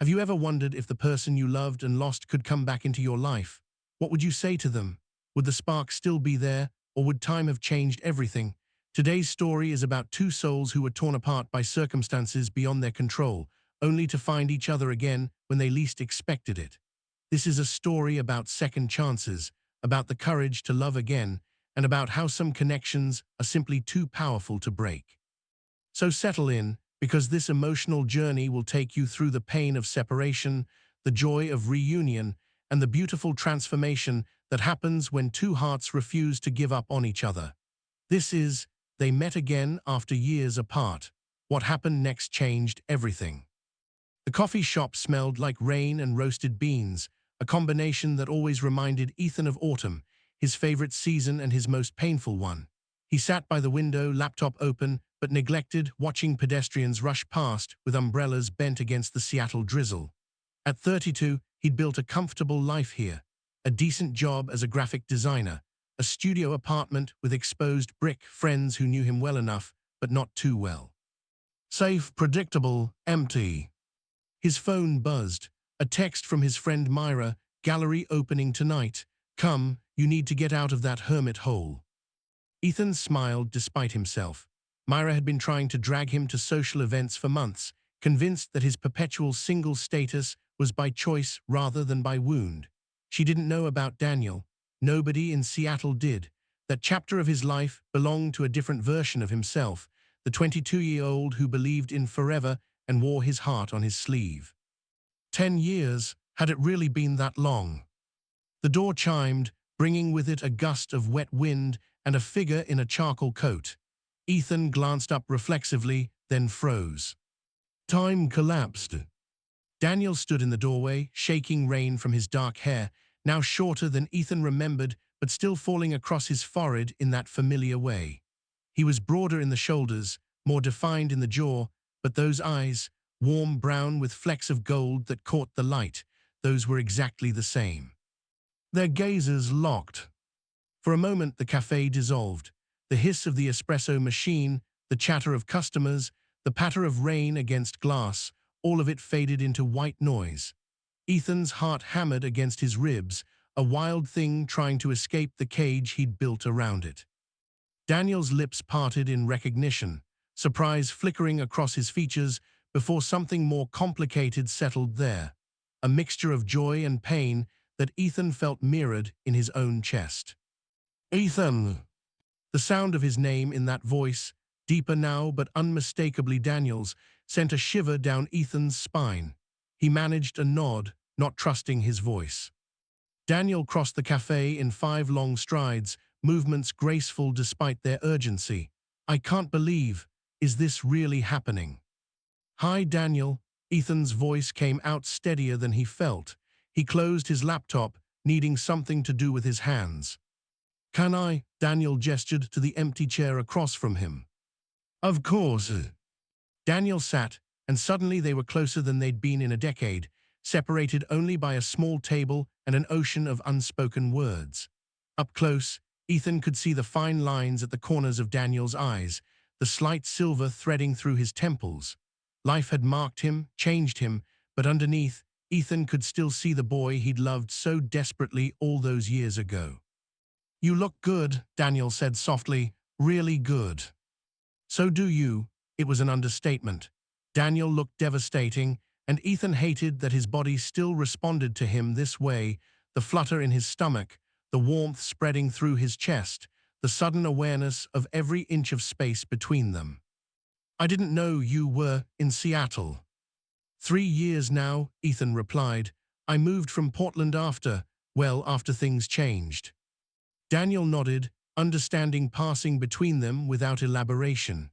Have you ever wondered if the person you loved and lost could come back into your life? What would you say to them? Would the spark still be there, or would time have changed everything? Today's story is about two souls who were torn apart by circumstances beyond their control, only to find each other again when they least expected it. This is a story about second chances, about the courage to love again, and about how some connections are simply too powerful to break. So settle in, because this emotional journey will take you through the pain of separation, the joy of reunion, and the beautiful transformation that happens when two hearts refuse to give up on each other. This is They Met Again After Years Apart. What happened next changed everything. The coffee shop smelled like rain and roasted beans, a combination that always reminded Ethan of autumn, his favorite season and his most painful one. He sat by the window, laptop open, but neglected, watching pedestrians rush past with umbrellas bent against the Seattle drizzle. At 32, he'd built a comfortable life here, a decent job as a graphic designer, a studio apartment with exposed brick, friends who knew him well enough, but not too well. Safe, predictable, empty. His phone buzzed, a text from his friend Myra, gallery opening tonight. Come, you need to get out of that hermit hole. Ethan smiled despite himself. Myra had been trying to drag him to social events for months, convinced that his perpetual single status was by choice rather than by wound. She didn't know about Daniel. Nobody in Seattle did. That chapter of his life belonged to a different version of himself, the 22-year-old who believed in forever and wore his heart on his sleeve. 10 years, had it really been that long? The door chimed, bringing with it a gust of wet wind and a figure in a charcoal coat. Ethan glanced up reflexively, then froze. Time collapsed. Daniel stood in the doorway, shaking rain from his dark hair, now shorter than Ethan remembered, but still falling across his forehead in that familiar way. He was broader in the shoulders, more defined in the jaw, but those eyes, warm brown with flecks of gold that caught the light, those were exactly the same. Their gazes locked. For a moment the cafe dissolved. The hiss of the espresso machine, the chatter of customers, the patter of rain against glass, all of it faded into white noise. Ethan's heart hammered against his ribs, a wild thing trying to escape the cage he'd built around it. Daniel's lips parted in recognition, surprise flickering across his features before something more complicated settled there, a mixture of joy and pain that Ethan felt mirrored in his own chest. Ethan! The sound of his name in that voice, deeper now but unmistakably Daniel's, sent a shiver down Ethan's spine. He managed a nod, not trusting his voice. Daniel crossed the cafe in 5 long strides, movements graceful despite their urgency. I can't believe, is this really happening? Hi, Daniel. Ethan's voice came out steadier than he felt. He closed his laptop, needing something to do with his hands. Can I? Daniel gestured to the empty chair across from him. Of course. Daniel sat, and suddenly they were closer than they'd been in a decade, separated only by a small table and an ocean of unspoken words. Up close, Ethan could see the fine lines at the corners of Daniel's eyes, the slight silver threading through his temples. Life had marked him, changed him, but underneath, Ethan could still see the boy he'd loved so desperately all those years ago. You look good, Daniel said softly, really good. So do you. It was an understatement. Daniel looked devastating, and Ethan hated that his body still responded to him this way, the flutter in his stomach, the warmth spreading through his chest, the sudden awareness of every inch of space between them. I didn't know you were in Seattle. 3 years now, Ethan replied. I moved from Portland after things changed. Daniel nodded, understanding passing between them without elaboration.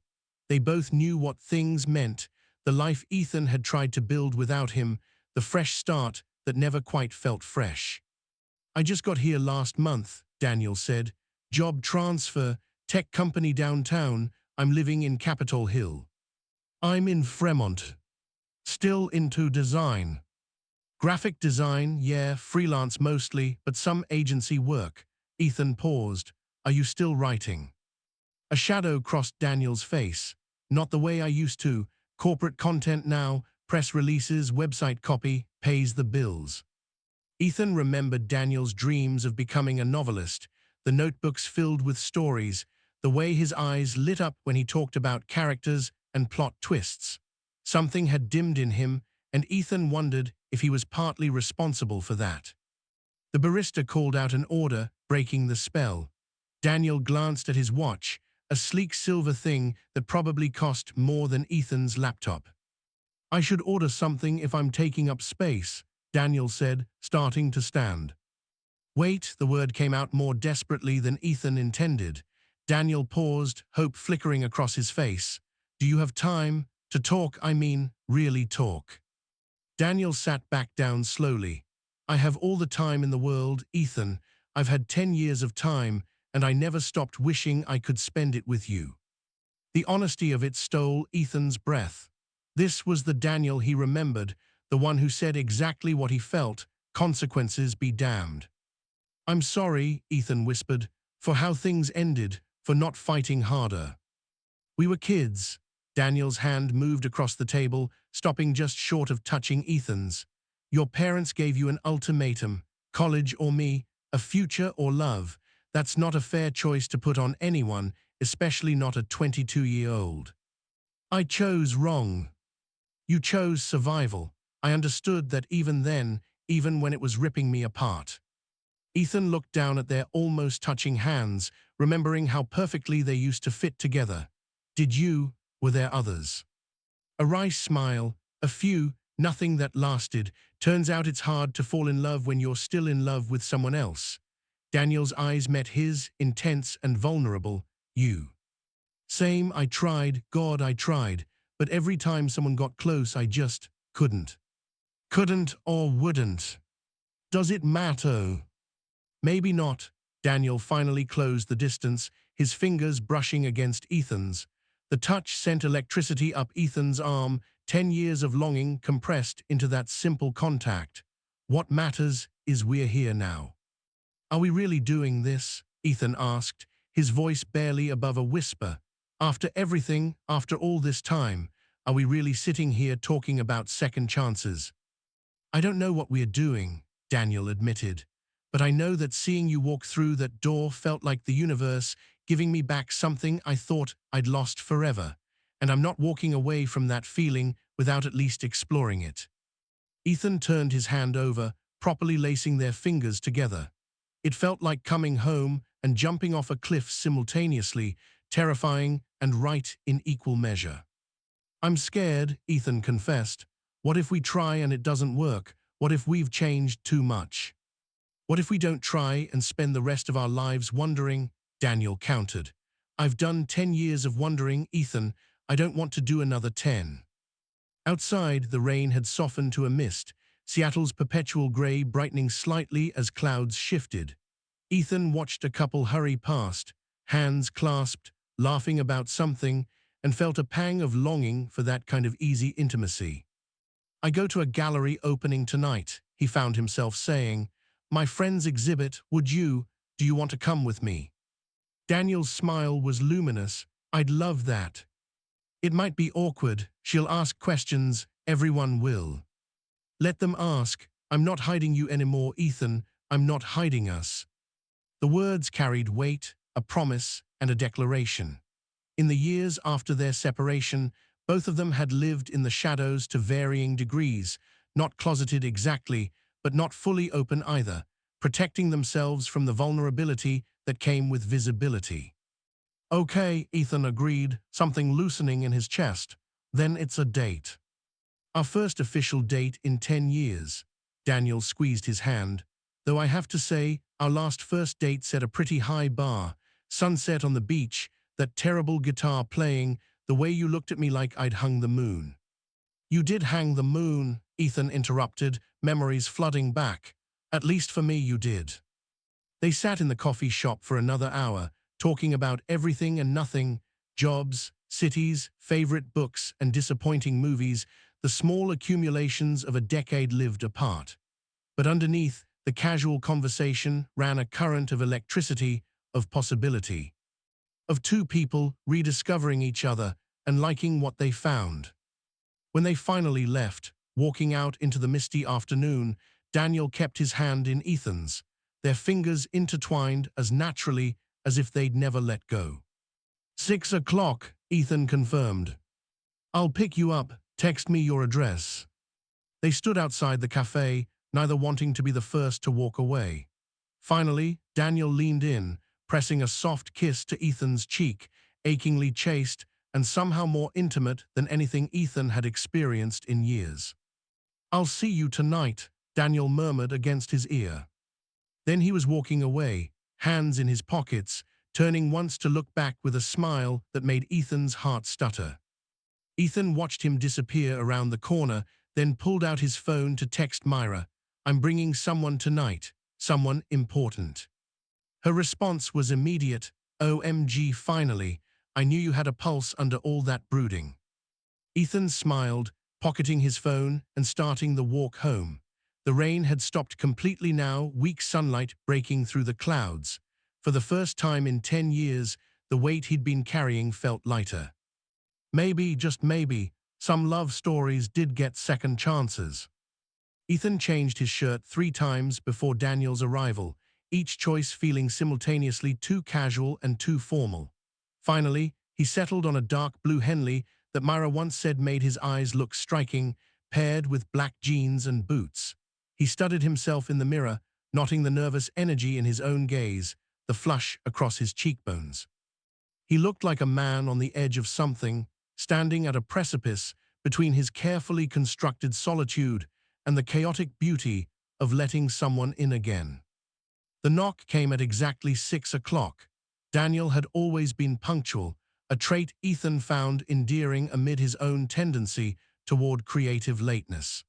They both knew what things meant, the life Ethan had tried to build without him, the fresh start that never quite felt fresh. I just got here last month, Daniel said. Job transfer, tech company downtown, I'm living in Capitol Hill. I'm in Fremont. Still into design. Graphic design, yeah, freelance mostly, but some agency work. Ethan paused. Are you still writing? A shadow crossed Daniel's face. Not the way I used to. Corporate content now, press releases, website copy, pays the bills. Ethan remembered Daniel's dreams of becoming a novelist, the notebooks filled with stories, the way his eyes lit up when he talked about characters and plot twists. Something had dimmed in him, and Ethan wondered if he was partly responsible for that. The barista called out an order, breaking the spell. Daniel glanced at his watch, a sleek silver thing that probably cost more than Ethan's laptop. "I should order something if I'm taking up space," Daniel said, starting to stand. "Wait," the word came out more desperately than Ethan intended. Daniel paused, hope flickering across his face. "Do you have time to talk? I mean, really talk." Daniel sat back down slowly. "I have all the time in the world, Ethan. I've had 10 years of time, and I never stopped wishing I could spend it with you." The honesty of it stole Ethan's breath. This was the Daniel he remembered, the one who said exactly what he felt, consequences be damned. "I'm sorry," Ethan whispered, "for how things ended, for not fighting harder. We were kids." Daniel's hand moved across the table, stopping just short of touching Ethan's. "Your parents gave you an ultimatum, college or me, a future or love. That's not a fair choice to put on anyone, especially not a 22-year-old. I chose wrong. You chose survival. I understood that even then, even when it was ripping me apart." Ethan looked down at their almost touching hands, remembering how perfectly they used to fit together. "Did you? Were there others?" A wry smile. "A few, nothing that lasted. Turns out it's hard to fall in love when you're still in love with someone else." Daniel's eyes met his, intense and vulnerable. "You?" "Same, I tried, God, I tried. But every time someone got close, I just couldn't." "Couldn't or wouldn't? Does it matter?" "Maybe not." Daniel finally closed the distance, his fingers brushing against Ethan's. The touch sent electricity up Ethan's arm, 10 years of longing compressed into that simple contact. "What matters is we're here now." "Are we really doing this?" Ethan asked, his voice barely above a whisper. "After everything, after all this time, are we really sitting here talking about second chances?" "I don't know what we're doing," Daniel admitted. "But I know that seeing you walk through that door felt like the universe giving me back something I thought I'd lost forever. And I'm not walking away from that feeling without at least exploring it." Ethan turned his hand over, properly lacing their fingers together. It felt like coming home and jumping off a cliff simultaneously, terrifying and right in equal measure. "I'm scared," Ethan confessed. "What if we try and it doesn't work? What if we've changed too much? What if we don't try and spend the rest of our lives wondering?" Daniel countered. "I've done 10 years of wondering, Ethan. I don't want to do another 10. Outside, the rain had softened to a mist, Seattle's perpetual gray brightening slightly as clouds shifted. Ethan watched a couple hurry past, hands clasped, laughing about something, and felt a pang of longing for that kind of easy intimacy. "I go to a gallery opening tonight," he found himself saying. "My friend's exhibit, would you? Do you want to come with me?" Daniel's smile was luminous. "I'd love that." "It might be awkward. She'll ask questions. Everyone will." "Let them ask. I'm not hiding you anymore, Ethan. I'm not hiding us." The words carried weight, a promise, and a declaration. In the years after their separation, both of them had lived in the shadows to varying degrees, not closeted exactly, but not fully open either, protecting themselves from the vulnerability that came with visibility. "Okay," Ethan agreed, something loosening in his chest. "Then it's a date." "Our first official date in 10 years. Daniel squeezed his hand. "Though I have to say, our last first date set a pretty high bar. Sunset on the beach, that terrible guitar playing, the way you looked at me like I'd hung the moon." "You did hang the moon," Ethan interrupted, memories flooding back. "At least for me you did." They sat in the coffee shop for another hour, talking about everything and nothing, jobs, cities, favorite books, and disappointing movies, the small accumulations of a decade lived apart. But underneath the casual conversation ran a current of electricity, of possibility. Of two people rediscovering each other and liking what they found. When they finally left, walking out into the misty afternoon, Daniel kept his hand in Ethan's, their fingers intertwined as naturally as if they'd never let go. 6 o'clock, Ethan confirmed. I'll pick you up, text me your address. They stood outside the cafe, neither wanting to be the first to walk away. Finally, Daniel leaned in, pressing a soft kiss to Ethan's cheek, achingly chaste and somehow more intimate than anything Ethan had experienced in years. I'll see you tonight, Daniel murmured against his ear. Then he was walking away, hands in his pockets, turning once to look back with a smile that made Ethan's heart stutter. Ethan watched him disappear around the corner, then pulled out his phone to text Myra, I'm bringing someone tonight, someone important. Her response was immediate, OMG finally, I knew you had a pulse under all that brooding. Ethan smiled, pocketing his phone and starting the walk home. The rain had stopped completely now, weak sunlight breaking through the clouds. For the first time in 10 years, the weight he'd been carrying felt lighter. Maybe, just maybe, some love stories did get second chances. Ethan changed his shirt 3 times before Daniel's arrival, each choice feeling simultaneously too casual and too formal. Finally, he settled on a dark blue Henley that Myra once said made his eyes look striking, paired with black jeans and boots. He studied himself in the mirror, noting the nervous energy in his own gaze, the flush across his cheekbones. He looked like a man on the edge of something, standing at a precipice between his carefully constructed solitude and the chaotic beauty of letting someone in again. The knock came at exactly 6 o'clock. Daniel had always been punctual, a trait Ethan found endearing amid his own tendency toward creative lateness.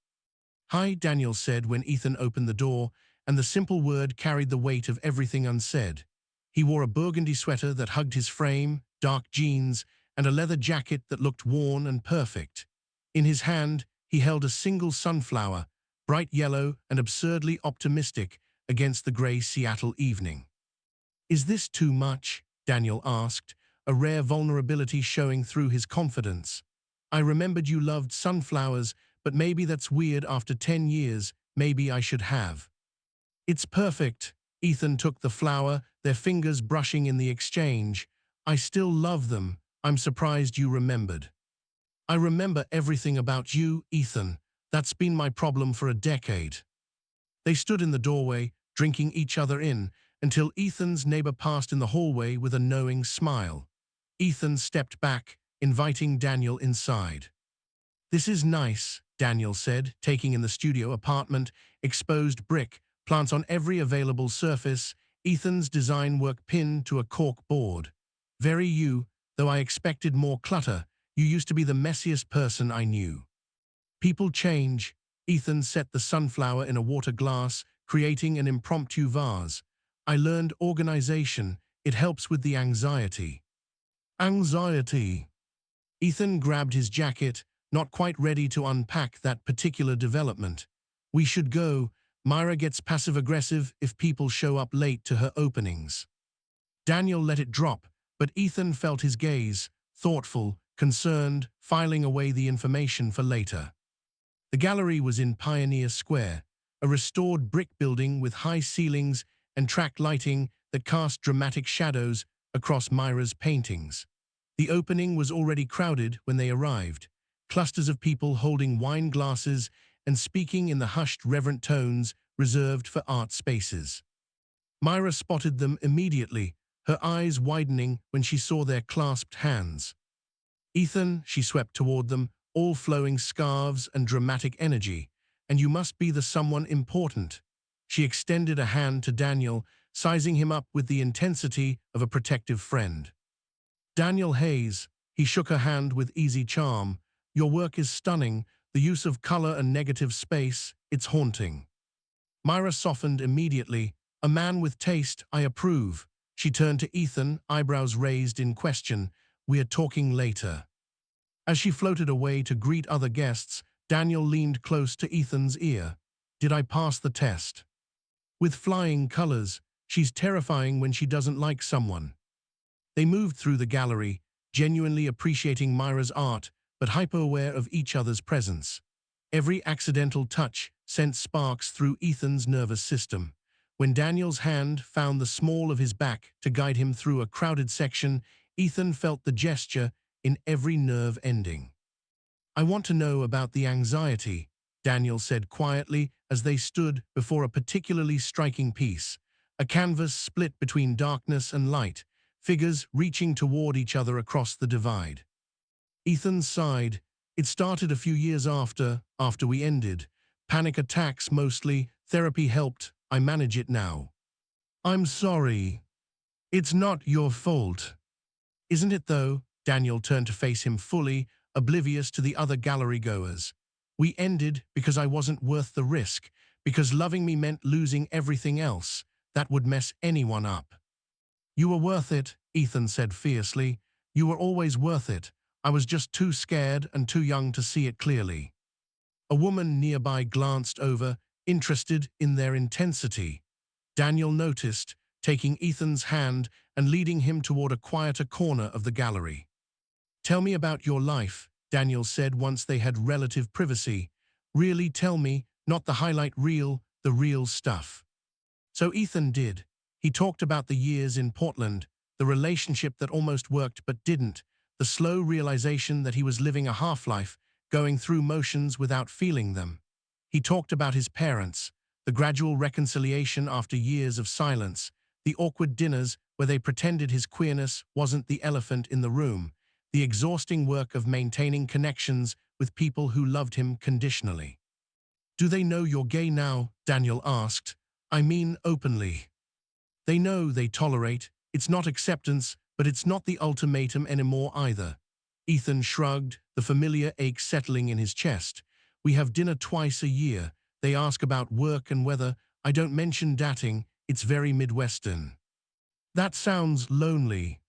Hi, Daniel said when Ethan opened the door, and the simple word carried the weight of everything unsaid. He wore a burgundy sweater that hugged his frame, dark jeans, and a leather jacket that looked worn and perfect. In his hand, he held a single sunflower, bright yellow and absurdly optimistic against the gray Seattle evening. Is this too much? Daniel asked, a rare vulnerability showing through his confidence. I remembered you loved sunflowers, but maybe that's weird after 10 years, maybe I should have. It's perfect. Ethan took the flower, their fingers brushing in the exchange. I still love them. I'm surprised you remembered. I remember everything about you, Ethan. That's been my problem for a decade. They stood in the doorway, drinking each other in, until Ethan's neighbor passed in the hallway with a knowing smile. Ethan stepped back, inviting Daniel inside. This is nice, Daniel said, taking in the studio apartment, exposed brick, plants on every available surface, Ethan's design work pinned to a cork board. Very you, though I expected more clutter. You used to be the messiest person I knew. People change. Ethan set the sunflower in a water glass, creating an impromptu vase. I learned organization. It helps with the anxiety. Anxiety. Ethan grabbed his jacket, not quite ready to unpack that particular development. We should go. Myra gets passive-aggressive if people show up late to her openings. Daniel let it drop, but Ethan felt his gaze, thoughtful, concerned, filing away the information for later. The gallery was in Pioneer Square, a restored brick building with high ceilings and track lighting that cast dramatic shadows across Myra's paintings. The opening was already crowded when they arrived, clusters of people holding wine glasses and speaking in the hushed, reverent tones reserved for art spaces. Myra spotted them immediately, her eyes widening when she saw their clasped hands. Ethan, she swept toward them, all flowing scarves and dramatic energy, and you must be the someone important. She extended a hand to Daniel, sizing him up with the intensity of a protective friend. Daniel Hayes, he shook her hand with easy charm. Your work is stunning, the use of color and negative space, it's haunting. Myra softened immediately. A man with taste, I approve. She turned to Ethan, eyebrows raised in question. We are talking later. As she floated away to greet other guests, Daniel leaned close to Ethan's ear. Did I pass the test? With flying colors, she's terrifying when she doesn't like someone. They moved through the gallery, genuinely appreciating Myra's art, but hyper-aware of each other's presence. Every accidental touch sent sparks through Ethan's nervous system. When Daniel's hand found the small of his back to guide him through a crowded section, Ethan felt the gesture in every nerve ending. "I want to know about the anxiety," Daniel said quietly as they stood before a particularly striking piece. A canvas split between darkness and light, figures reaching toward each other across the divide. Ethan sighed. "It started a few years after we ended. Panic attacks mostly. Therapy helped. I manage it now." "I'm sorry. It's not your fault." "Isn't it though?" Daniel turned to face him fully, oblivious to the other gallery goers. "We ended because I wasn't worth the risk, because loving me meant losing everything else. That would mess anyone up." "You were worth it," Ethan said fiercely. "You were always worth it. I was just too scared and too young to see it clearly." A woman nearby glanced over, interested in their intensity. Daniel noticed, taking Ethan's hand and leading him toward a quieter corner of the gallery. "Tell me about your life," Daniel said once they had relative privacy. "Really tell me, not the highlight reel, the real stuff." So Ethan did. He talked about the years in Portland, the relationship that almost worked but didn't, the slow realization that he was living a half-life, going through motions without feeling them. He talked about his parents, the gradual reconciliation after years of silence, the awkward dinners where they pretended his queerness wasn't the elephant in the room, the exhausting work of maintaining connections with people who loved him conditionally. "Do they know you're gay now?" Daniel asked. "I mean openly." "They know, they tolerate. It's not acceptance, but it's not the ultimatum anymore either." Ethan shrugged, the familiar ache settling in his chest. "We have dinner twice a year. They ask about work and weather. I don't mention dating. It's very Midwestern." "That sounds lonely."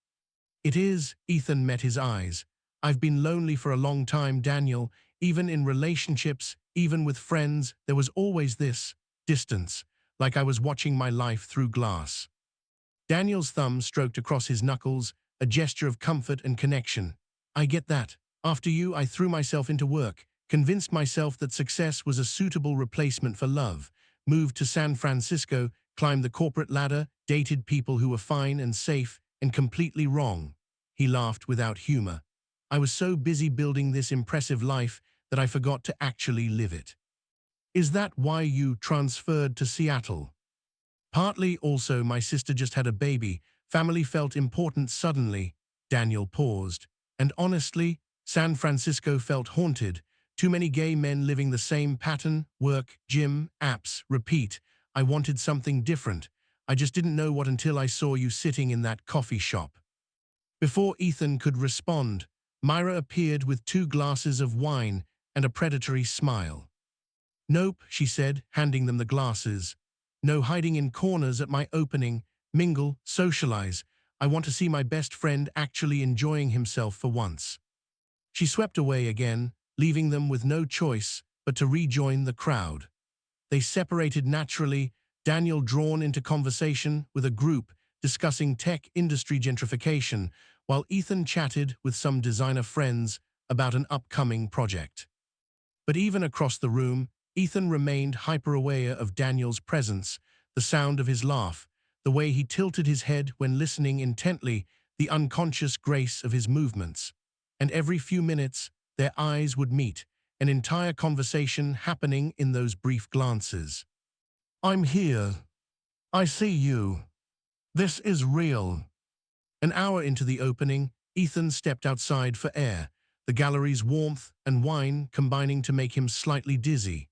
"It is." Ethan met his eyes. "I've been lonely for a long time, Daniel. Even in relationships, even with friends, there was always this distance, like I was watching my life through glass." Daniel's thumb stroked across his knuckles, a gesture of comfort and connection. "I get that. After you, I threw myself into work, convinced myself that success was a suitable replacement for love, moved to San Francisco, climbed the corporate ladder, dated people who were fine and safe and completely wrong." He laughed without humor. "I was so busy building this impressive life that I forgot to actually live it." "Is that why you transferred to Seattle?" "Partly. Also, my sister just had a baby. Family felt important suddenly." Daniel paused. "And honestly, San Francisco felt haunted. Too many gay men living the same pattern, work, gym, apps, repeat. I wanted something different. I just didn't know what until I saw you sitting in that coffee shop." Before Ethan could respond, Myra appeared with 2 glasses of wine and a predatory smile. "Nope," she said, handing them the glasses. "No hiding in corners at my opening. Mingle, socialize. I want to see my best friend actually enjoying himself for once." She swept away again, leaving them with no choice but to rejoin the crowd. They separated naturally, Daniel drawn into conversation with a group discussing tech industry gentrification, while Ethan chatted with some designer friends about an upcoming project. But even across the room, Ethan remained hyper-aware of Daniel's presence, the sound of his laugh, the way he tilted his head when listening intently, the unconscious grace of his movements. And every few minutes, their eyes would meet, an entire conversation happening in those brief glances. "I'm here. I see you. This is real." An hour into the opening, Ethan stepped outside for air, the gallery's warmth and wine combining to make him slightly dizzy.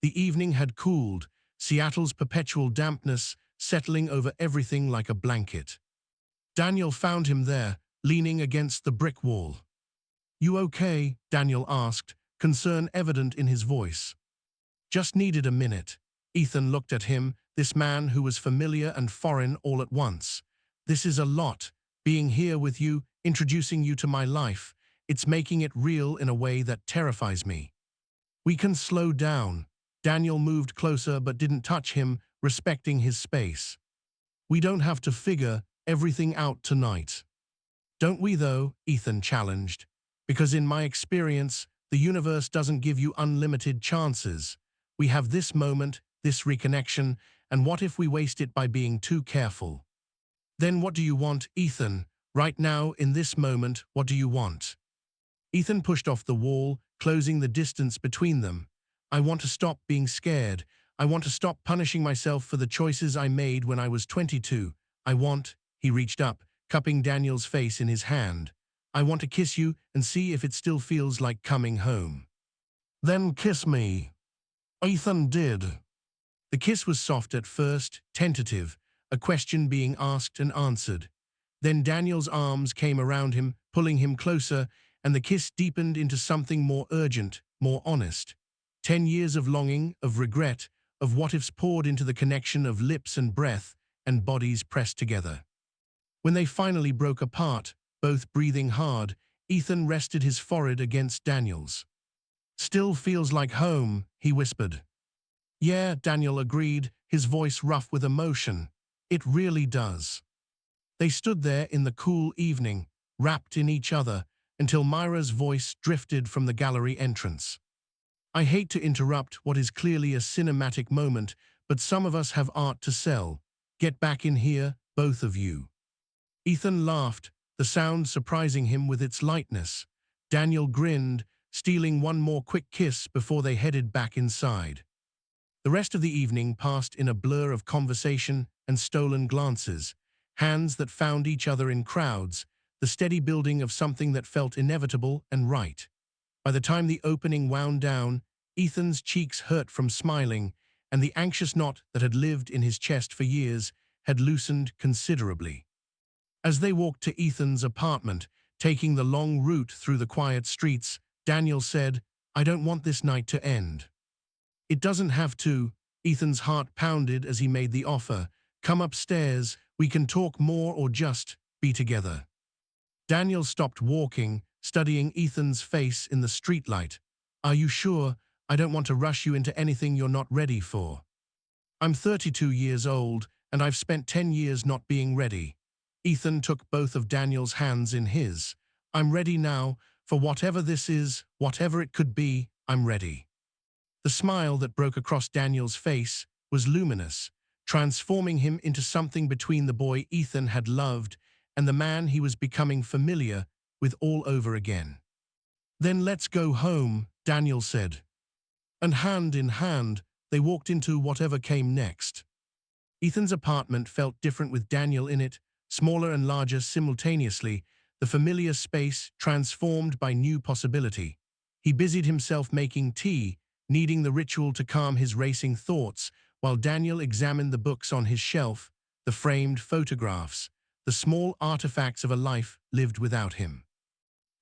The evening had cooled, Seattle's perpetual dampness settling over everything like a blanket. Daniel found him there, leaning against the brick wall. "You okay?" Daniel asked, concern evident in his voice. "Just needed a minute." Ethan looked at him, this man who was familiar and foreign all at once. "This is a lot, being here with you, introducing you to my life. It's making it real in a way that terrifies me." "We can slow down." Daniel moved closer but didn't touch him, respecting his space. "We don't have to figure everything out tonight." "Don't we though?" Ethan challenged. Because in my experience, the universe doesn't give you unlimited chances. We have this moment, this reconnection, and what if we waste it by being too careful? Then what do you want, Ethan? Right now, in this moment, what do you want? Ethan pushed off the wall, closing the distance between them. I want to stop being scared. I want to stop punishing myself for the choices I made when I was 22. He reached up, cupping Daniel's face in his hand. I want to kiss you and see if it still feels like coming home. Then kiss me. Ethan did. The kiss was soft at first, tentative, a question being asked and answered. Then Daniel's arms came around him, pulling him closer, and the kiss deepened into something more urgent, more honest. 10 years of longing, of regret, of what-ifs poured into the connection of lips and breath, and bodies pressed together. When they finally broke apart, both breathing hard, Ethan rested his forehead against Daniel's. Still feels like home, he whispered. Yeah, Daniel agreed, his voice rough with emotion. It really does. They stood there in the cool evening, wrapped in each other, until Myra's voice drifted from the gallery entrance. I hate to interrupt what is clearly a cinematic moment, but some of us have art to sell. Get back in here, both of you. Ethan laughed, the sound surprising him with its lightness. Daniel grinned, stealing one more quick kiss before they headed back inside. The rest of the evening passed in a blur of conversation and stolen glances, hands that found each other in crowds, the steady building of something that felt inevitable and right. By the time the opening wound down, Ethan's cheeks hurt from smiling, and the anxious knot that had lived in his chest for years had loosened considerably. As they walked to Ethan's apartment, taking the long route through the quiet streets, Daniel said, I don't want this night to end. It doesn't have to. Ethan's heart pounded as he made the offer. Come upstairs, we can talk more or just be together. Daniel stopped walking, studying Ethan's face in the streetlight. Are you sure? I don't want to rush you into anything you're not ready for. I'm 32 years old, and I've spent 10 years not being ready. Ethan took both of Daniel's hands in his. I'm ready now, for whatever this is, whatever it could be, I'm ready. The smile that broke across Daniel's face was luminous, transforming him into something between the boy Ethan had loved and the man he was becoming familiar with all over again. Then let's go home, Daniel said. And hand in hand, they walked into whatever came next. Ethan's apartment felt different with Daniel in it, smaller and larger simultaneously, the familiar space transformed by new possibility. He busied himself making tea, needing the ritual to calm his racing thoughts, while Daniel examined the books on his shelf, the framed photographs, the small artifacts of a life lived without him.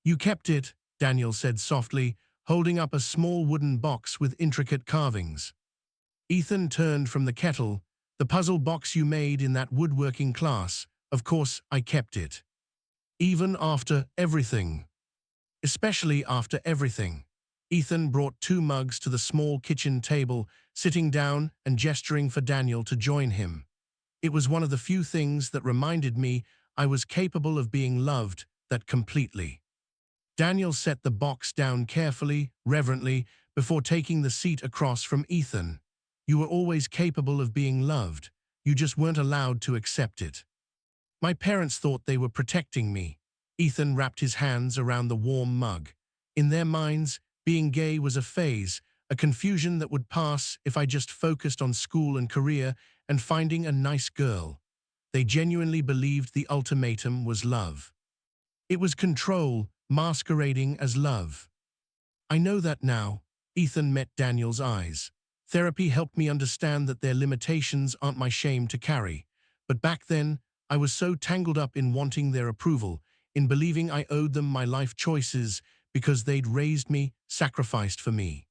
You kept it, Daniel said softly, holding up a small wooden box with intricate carvings. Ethan turned from the kettle. The puzzle box you made in that woodworking class. Of course, I kept it. Even after everything. Especially after everything. Ethan brought 2 mugs to the small kitchen table, sitting down and gesturing for Daniel to join him. It was one of the few things that reminded me I was capable of being loved that completely. Daniel set the box down carefully, reverently, before taking the seat across from Ethan. You were always capable of being loved. You just weren't allowed to accept it. My parents thought they were protecting me. Ethan wrapped his hands around the warm mug. In their minds, being gay was a phase, a confusion that would pass if I just focused on school and career and finding a nice girl. They genuinely believed the ultimatum was love. It was control, masquerading as love. I know that now. Ethan met Daniel's eyes. Therapy helped me understand that their limitations aren't my shame to carry. But back then, I was so tangled up in wanting their approval, in believing I owed them my life choices because they'd raised me, sacrificed for me.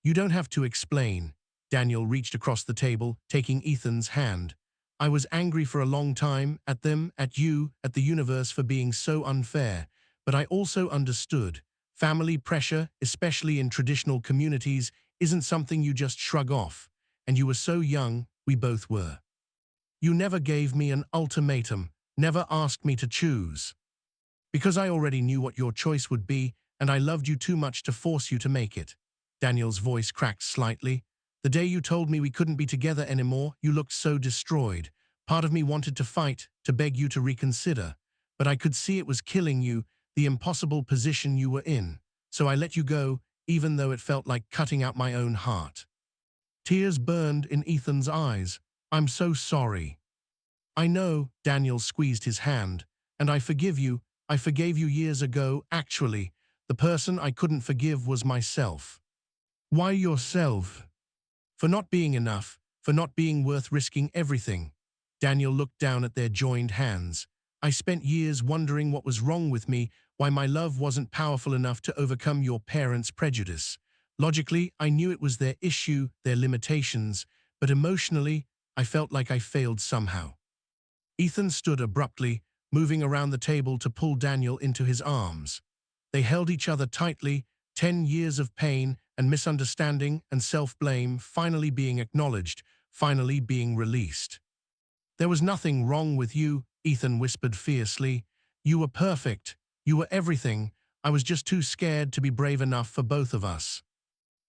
You don't have to explain. Daniel reached across the table, taking Ethan's hand. I was angry for a long time, at them, at you, at the universe for being so unfair. But I also understood. Family pressure, especially in traditional communities, isn't something you just shrug off. And you were so young, we both were. You never gave me an ultimatum, never asked me to choose. Because I already knew what your choice would be, and I loved you too much to force you to make it. Daniel's voice cracked slightly. The day you told me we couldn't be together anymore, you looked so destroyed. Part of me wanted to fight, to beg you to reconsider. But I could see it was killing you, the impossible position you were in. So I let you go, even though it felt like cutting out my own heart. Tears burned in Ethan's eyes. I'm so sorry. I know, Daniel squeezed his hand. And I forgive you. I forgave you years ago, actually. The person I couldn't forgive was myself. Why yourself? For not being enough, for not being worth risking everything. Daniel looked down at their joined hands. I spent years wondering what was wrong with me, why my love wasn't powerful enough to overcome your parents' prejudice. Logically, I knew it was their issue, their limitations, but emotionally, I felt like I failed somehow. Ethan stood abruptly, moving around the table to pull Daniel into his arms. They held each other tightly, 10 years of pain and misunderstanding and self-blame finally being acknowledged, finally being released. There was nothing wrong with you, Ethan whispered fiercely. You were perfect. You were everything. I was just too scared to be brave enough for both of us.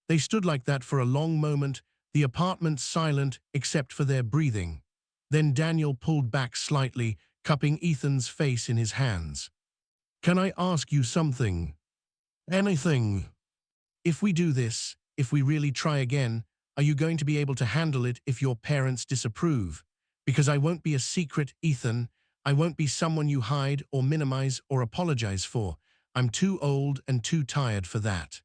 They stood like that for a long moment, the apartment silent except for their breathing. Then Daniel pulled back slightly, cupping Ethan's face in his hands. Can I ask you something? Anything. If we do this, if we really try again, are you going to be able to handle it if your parents disapprove? Because I won't be a secret, Ethan. I won't be someone you hide or minimize or apologize for. I'm too old and too tired for that.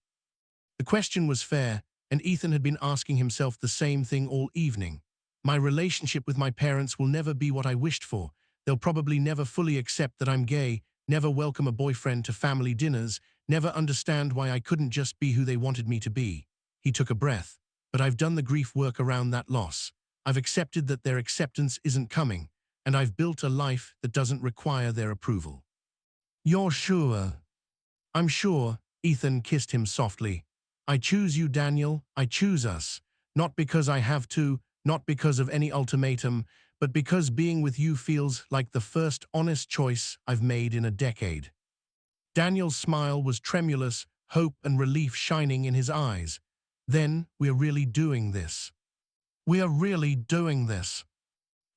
The question was fair, and Ethan had been asking himself the same thing all evening. My relationship with my parents will never be what I wished for. They'll probably never fully accept that I'm gay, never welcome a boyfriend to family dinners, never understand why I couldn't just be who they wanted me to be. He took a breath. But I've done the grief work around that loss. I've accepted that their acceptance isn't coming, and I've built a life that doesn't require their approval. You're sure? I'm sure, Ethan kissed him softly. I choose you, Daniel. I choose us. Not because I have to, not because of any ultimatum, but because being with you feels like the first honest choice I've made in a decade. Daniel's smile was tremulous, hope and relief shining in his eyes. Then, we're really doing this. We're really doing this.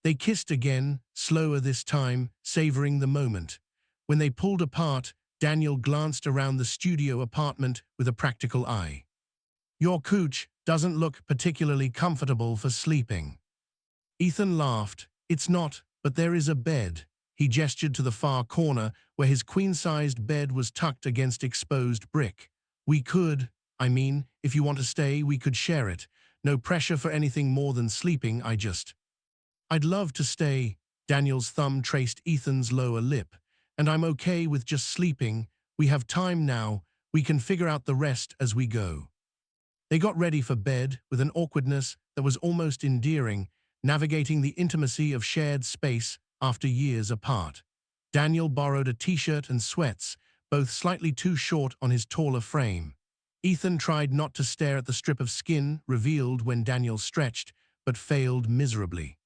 They kissed again, slower this time, savoring the moment. When they pulled apart, Daniel glanced around the studio apartment with a practical eye. Your couch doesn't look particularly comfortable for sleeping. Ethan laughed. It's not, but there is a bed. He gestured to the far corner where his queen-sized bed was tucked against exposed brick. We could, if you want to stay, we could share it. No pressure for anything more than sleeping, I'd love to stay. Daniel's thumb traced Ethan's lower lip. And I'm okay with just sleeping. We have time now. We can figure out the rest as we go. They got ready for bed with an awkwardness that was almost endearing, navigating the intimacy of shared space after years apart. Daniel borrowed a t-shirt and sweats, both slightly too short on his taller frame. Ethan tried not to stare at the strip of skin revealed when Daniel stretched, but failed miserably.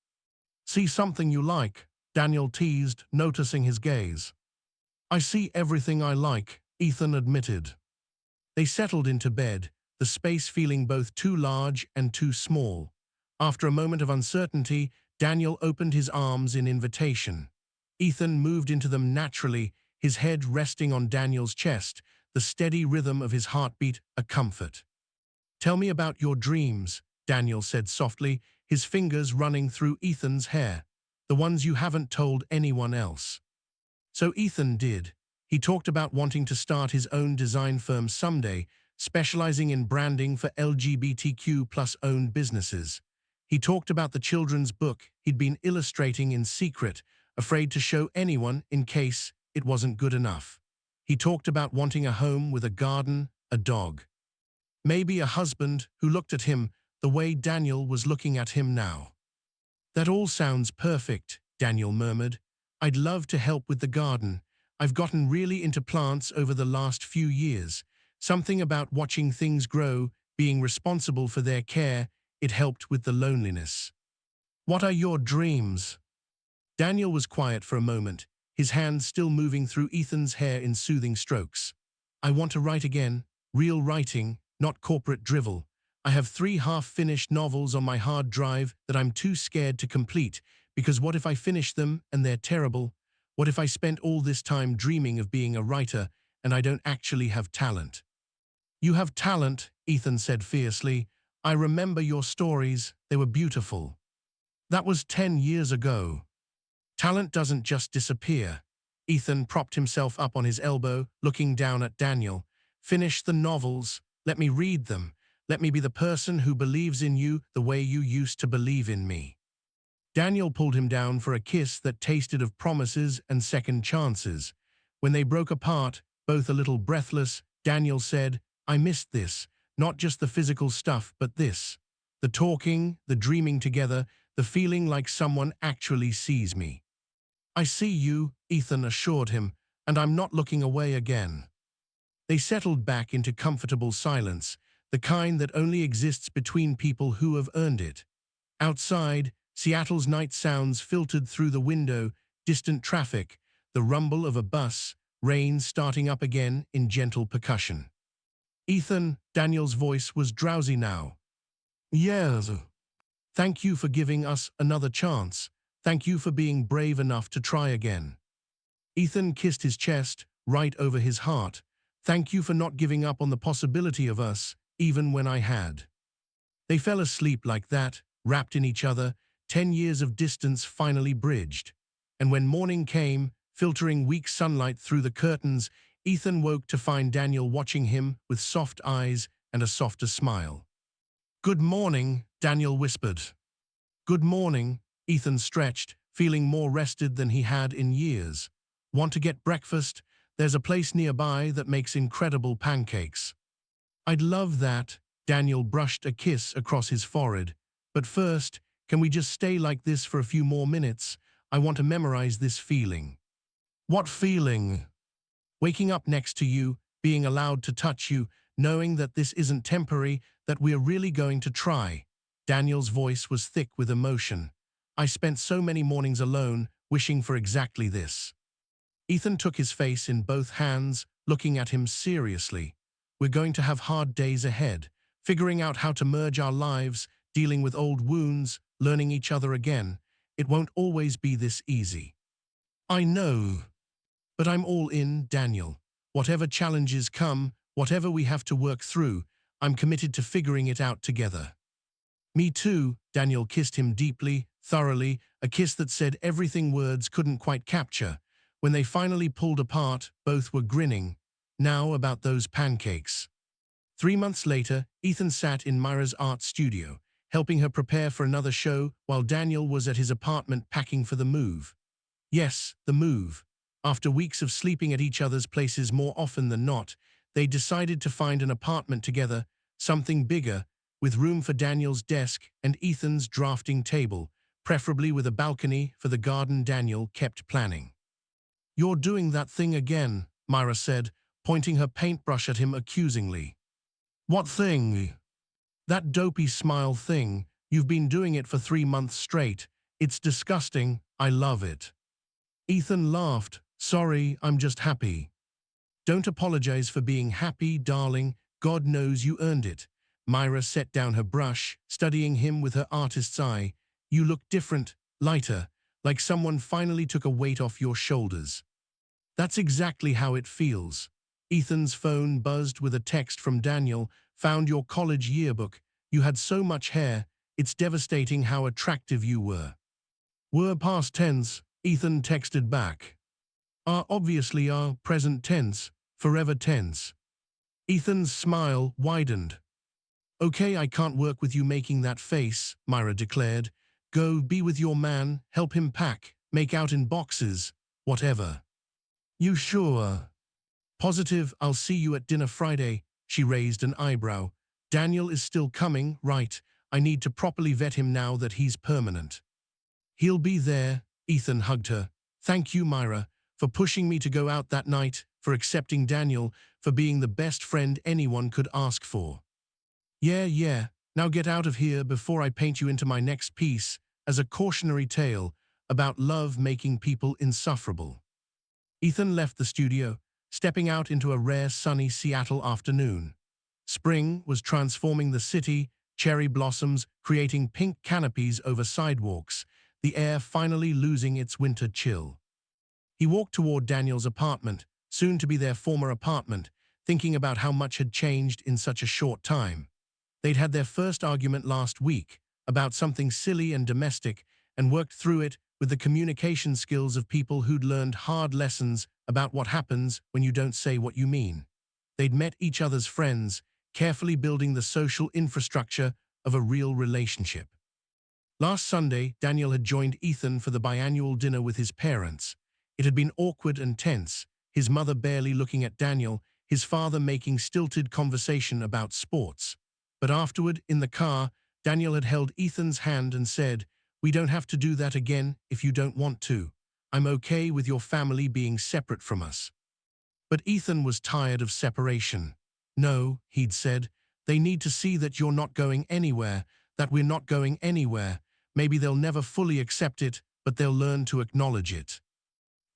See something you like, Daniel teased, noticing his gaze. I see everything I like, Ethan admitted. They settled into bed, the space feeling both too large and too small. After a moment of uncertainty, Daniel opened his arms in invitation. Ethan moved into them naturally, his head resting on Daniel's chest, the steady rhythm of his heartbeat a comfort. Tell me about your dreams, Daniel said softly, his fingers running through Ethan's hair, the ones you haven't told anyone else. So Ethan did. He talked about wanting to start his own design firm someday, specializing in branding for LGBTQ plus owned businesses. He talked about the children's book he'd been illustrating in secret, afraid to show anyone in case it wasn't good enough. He talked about wanting a home with a garden, a dog. Maybe a husband who looked at him the way Daniel was looking at him now. That all sounds perfect, Daniel murmured. I'd love to help with the garden. I've gotten really into plants over the last few years. Something about watching things grow, being responsible for their care, it helped with the loneliness. What are your dreams? Daniel was quiet for a moment, his hand still moving through Ethan's hair in soothing strokes. I want to write again, real writing, not corporate drivel. I have 3 half-finished novels on my hard drive that I'm too scared to complete, because what if I finish them and they're terrible? What if I spent all this time dreaming of being a writer and I don't actually have talent? You have talent, Ethan said fiercely. I remember your stories, they were beautiful. That was 10 years ago. Talent doesn't just disappear. Ethan propped himself up on his elbow, looking down at Daniel. Finish the novels, let me read them. Let me be the person who believes in you the way you used to believe in me. Daniel pulled him down for a kiss that tasted of promises and second chances. When they broke apart, both a little breathless, Daniel said, I missed this, not just the physical stuff, but this. The talking, the dreaming together, the feeling like someone actually sees me. I see you, Ethan assured him, and I'm not looking away again. They settled back into comfortable silence, the kind that only exists between people who have earned it. Outside, Seattle's night sounds filtered through the window, distant traffic, the rumble of a bus, rain starting up again in gentle percussion. Ethan, Daniel's voice was drowsy now. Yes. Thank you for giving us another chance. Thank you for being brave enough to try again. Ethan kissed his chest, right over his heart. Thank you for not giving up on the possibility of us, even when I had. They fell asleep like that, wrapped in each other, 10 years of distance finally bridged. And when morning came, filtering weak sunlight through the curtains, Ethan woke to find Daniel watching him with soft eyes and a softer smile. Good morning, Daniel whispered. Good morning, Ethan stretched, feeling more rested than he had in years. Want to get breakfast? There's a place nearby that makes incredible pancakes. I'd love that, Daniel brushed a kiss across his forehead. But first, can we just stay like this for a few more minutes? I want to memorize this feeling. What feeling? Waking up next to you, being allowed to touch you, knowing that this isn't temporary, that we're really going to try. Daniel's voice was thick with emotion. I spent so many mornings alone, wishing for exactly this. Ethan took his face in both hands, looking at him seriously. We're going to have hard days ahead, figuring out how to merge our lives, dealing with old wounds, learning each other again. It won't always be this easy. I know. But I'm all in, Daniel. Whatever challenges come, whatever we have to work through, I'm committed to figuring it out together. Me too, Daniel kissed him deeply, thoroughly, a kiss that said everything words couldn't quite capture. When they finally pulled apart, both were grinning. Now about those pancakes. 3 months later, Ethan sat in Myra's art studio, helping her prepare for another show while Daniel was at his apartment packing for the move. Yes, the move. After weeks of sleeping at each other's places more often than not, they decided to find an apartment together, something bigger, with room for Daniel's desk and Ethan's drafting table, preferably with a balcony for the garden Daniel kept planning. You're doing that thing again, Myra said, pointing her paintbrush at him accusingly. What thing? That dopey smile thing. You've been doing it for 3 months straight. It's disgusting. I love it. Ethan laughed. Sorry, I'm just happy. Don't apologize for being happy, darling. God knows you earned it. Myra set down her brush, studying him with her artist's eye. You look different, lighter, like someone finally took a weight off your shoulders. That's exactly how it feels. Ethan's phone buzzed with a text from Daniel. Found your college yearbook. You had so much hair. It's devastating how attractive you were. Were past tense, Ethan texted back. Are obviously are present tense, forever tense. Ethan's smile widened. Okay, I can't work with you making that face, Myra declared. Go be with your man, help him pack, make out in boxes, whatever. You sure? Positive, I'll see you at dinner Friday. She raised an eyebrow. Daniel is still coming, right? I need to properly vet him now that he's permanent. He'll be there, Ethan hugged her. Thank you, Myra, for pushing me to go out that night, for accepting Daniel, for being the best friend anyone could ask for. Yeah, now get out of here before I paint you into my next piece as a cautionary tale about love making people insufferable. Ethan left the studio, stepping out into a rare sunny Seattle afternoon. Spring was transforming the city, cherry blossoms creating pink canopies over sidewalks, the air finally losing its winter chill. He walked toward Daniel's apartment, soon to be their former apartment, thinking about how much had changed in such a short time. They'd had their first argument last week, about something silly and domestic, and worked through it with the communication skills of people who'd learned hard lessons about what happens when you don't say what you mean. They'd met each other's friends, carefully building the social infrastructure of a real relationship. Last Sunday, Daniel had joined Ethan for the biannual dinner with his parents. It had been awkward and tense, his mother barely looking at Daniel, his father making stilted conversation about sports. But afterward, in the car, Daniel had held Ethan's hand and said, "We don't have to do that again if you don't want to. I'm okay with your family being separate from us." But Ethan was tired of separation. "No," he'd said, "they need to see that you're not going anywhere, that we're not going anywhere. Maybe they'll never fully accept it, but they'll learn to acknowledge it."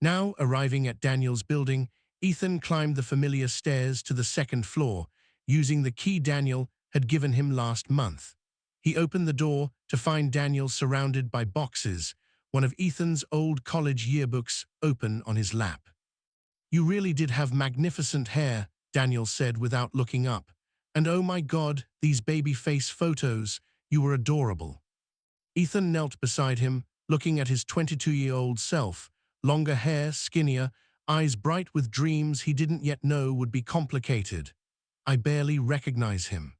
Now, arriving at Daniel's building, Ethan climbed the familiar stairs to the second floor, using the key Daniel had given him last month. He opened the door to find Daniel surrounded by boxes, one of Ethan's old college yearbooks open on his lap. "You really did have magnificent hair," Daniel said without looking up. "And oh my God, these baby face photos, you were adorable." Ethan knelt beside him, looking at his 22-year-old self, longer hair, skinnier, eyes bright with dreams he didn't yet know would be complicated. "I barely recognize him."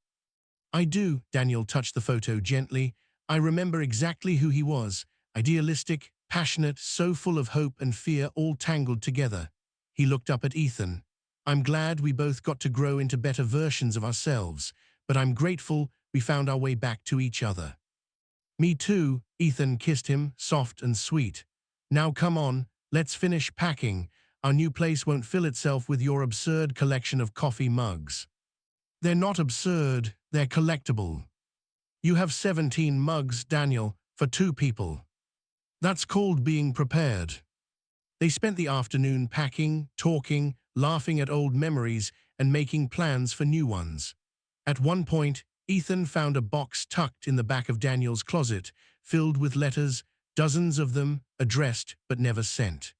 "I do," Daniel touched the photo gently. "I remember exactly who he was, idealistic, passionate, so full of hope and fear all tangled together." He looked up at Ethan. "I'm glad we both got to grow into better versions of ourselves, but I'm grateful we found our way back to each other." "Me too," Ethan kissed him, soft and sweet. "Now come on, let's finish packing. Our new place won't fill itself with your absurd collection of coffee mugs." "They're not absurd, they're collectible." "You have 17 mugs, Daniel, for 2 people. That's called being prepared." They spent the afternoon packing, talking, laughing at old memories, and making plans for new ones. At one point, Ethan found a box tucked in the back of Daniel's closet, filled with letters, dozens of them, addressed but never sent.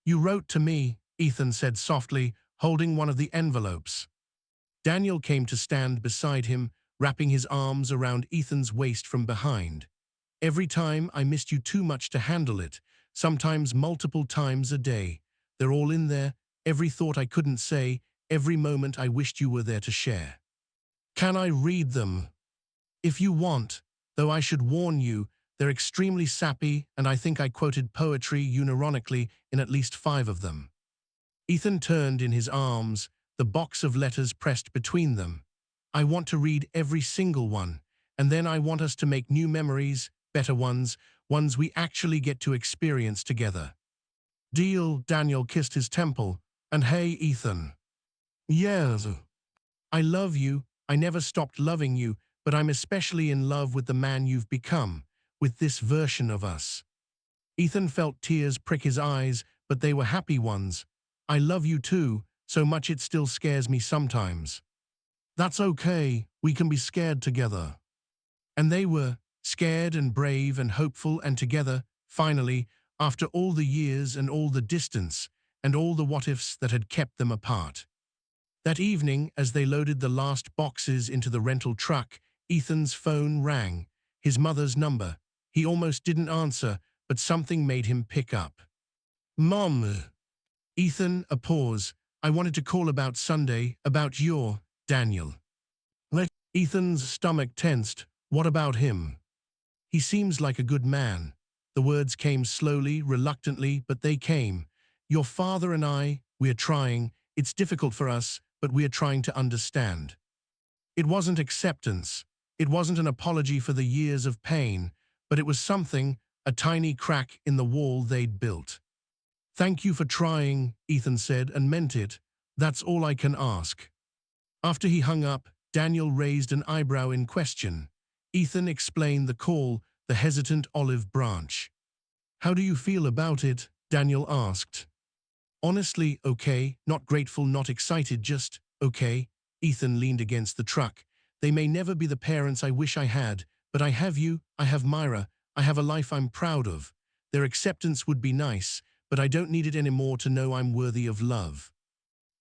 "You wrote to me," Ethan said softly, holding one of the envelopes. Daniel came to stand beside him, wrapping his arms around Ethan's waist from behind. "Every time I missed you too much to handle it, sometimes multiple times a day. They're all in there, every thought I couldn't say, every moment I wished you were there to share." "Can I read them?" "If you want, though I should warn you, they're extremely sappy, and I think I quoted poetry unironically in at least 5 of them." Ethan turned in his arms, the box of letters pressed between them. "I want to read every single one, and then I want us to make new memories, better ones, ones we actually get to experience together." "Deal," Daniel kissed his temple. "And hey, Ethan." "Yes." "I love you. I never stopped loving you, but I'm especially in love with the man you've become, with this version of us." Ethan felt tears prick his eyes, but they were happy ones. "I love you too, so much it still scares me sometimes." "That's okay, we can be scared together." And they were, scared and brave and hopeful and together, finally, after all the years and all the distance, and all the what-ifs that had kept them apart. That evening, as they loaded the last boxes into the rental truck, Ethan's phone rang, his mother's number. He almost didn't answer, but something made him pick up. "Mom." "Ethan," a pause. "I wanted to call about Sunday, about your Daniel." Ethan's stomach tensed. "What about him?" "He seems like a good man." The words came slowly, reluctantly, but they came. "Your father and I, we're trying. It's difficult for us, but we're trying to understand." It wasn't acceptance. It wasn't an apology for the years of pain, but it was something, a tiny crack in the wall they'd built. "Thank you for trying," Ethan said, and meant it. "That's all I can ask." After he hung up, Daniel raised an eyebrow in question. Ethan explained the call, the hesitant olive branch. "How do you feel about it?" Daniel asked. Honestly, okay, not grateful, not excited, just okay. Ethan leaned against the truck. They may never be the parents I wish I had, but I have you, I have Myra, I have a life I'm proud of. Their acceptance would be nice, but I don't need it anymore to know I'm worthy of love.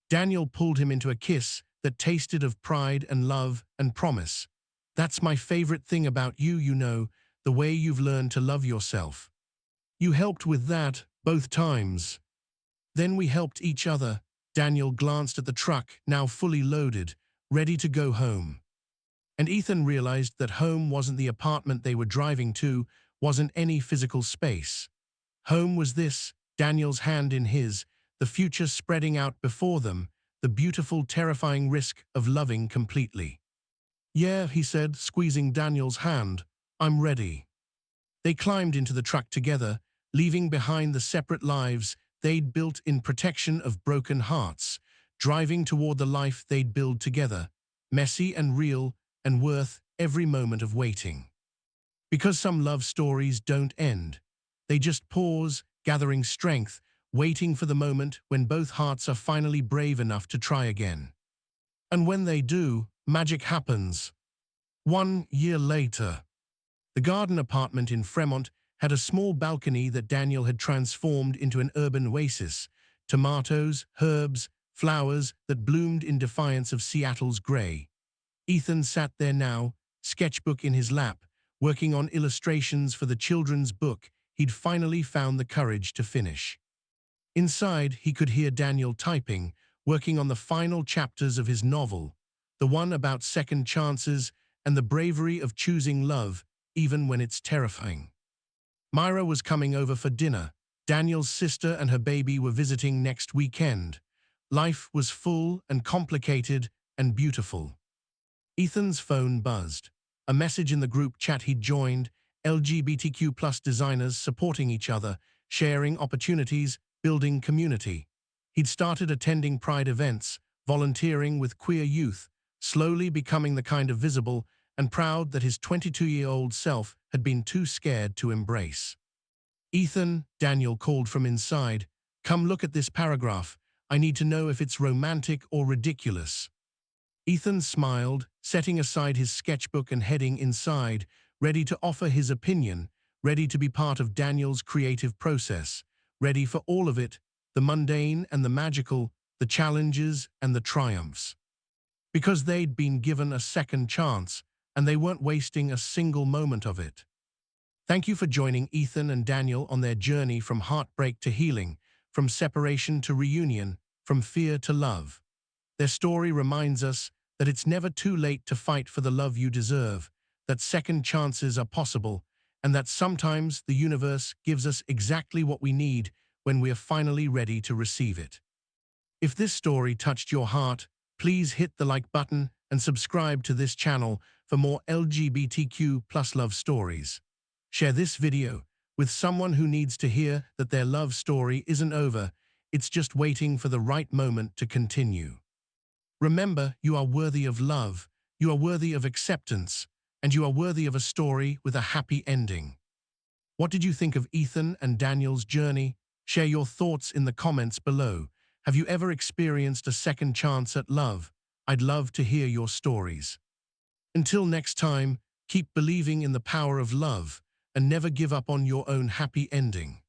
Daniel pulled him into a kiss that tasted of pride and love and promise. That's my favorite thing about you, you know, the way you've learned to love yourself. You helped with that, both times. Then we helped each other. Daniel glanced at the truck, now fully loaded, ready to go home. And Ethan realized that home wasn't the apartment they were driving to, wasn't any physical space. Home was this, Daniel's hand in his, the future spreading out before them, the beautiful, terrifying risk of loving completely. Yeah, he said, squeezing Daniel's hand, I'm ready. They climbed into the truck together, leaving behind the separate lives they'd built in protection of broken hearts, driving toward the life they'd build together, messy and real and worth every moment of waiting. Because some love stories don't end. They just pause, gathering strength, waiting for the moment when both hearts are finally brave enough to try again. And when they do, magic happens. 1 year later. The garden apartment in Fremont had a small balcony that Daniel had transformed into an urban oasis, tomatoes, herbs, flowers that bloomed in defiance of Seattle's gray. Ethan sat there now, sketchbook in his lap, working on illustrations for the children's book he'd finally found the courage to finish. Inside, he could hear Daniel typing, working on the final chapters of his novel, the one about second chances and the bravery of choosing love, even when it's terrifying. Myra was coming over for dinner. Daniel's sister and her baby were visiting next weekend. Life was full and complicated and beautiful. Ethan's phone buzzed. A message in the group chat he'd joined, LGBTQ+ designers supporting each other, sharing opportunities, building community. He'd started attending Pride events, volunteering with queer youth, slowly becoming the kind of visible and proud that his 22-year-old self had been too scared to embrace. Ethan, Daniel called from inside, come look at this paragraph. I need to know if it's romantic or ridiculous. Ethan smiled, setting aside his sketchbook and heading inside, ready to offer his opinion, ready to be part of Daniel's creative process, ready for all of it, the mundane and the magical, the challenges and the triumphs. Because they'd been given a second chance, and they weren't wasting a single moment of it. Thank you for joining Ethan and Daniel on their journey from heartbreak to healing, from separation to reunion, from fear to love. Their story reminds us that it's never too late to fight for the love you deserve, that second chances are possible, and that sometimes the universe gives us exactly what we need when we are finally ready to receive it. If this story touched your heart, please hit the like button and subscribe to this channel for more LGBTQ+ love stories. Share this video with someone who needs to hear that their love story isn't over, it's just waiting for the right moment to continue. Remember, you are worthy of love, you are worthy of acceptance, and you are worthy of a story with a happy ending. What did you think of Ethan and Daniel's journey? Share your thoughts in the comments below. Have you ever experienced a second chance at love? I'd love to hear your stories. Until next time, keep believing in the power of love and never give up on your own happy ending.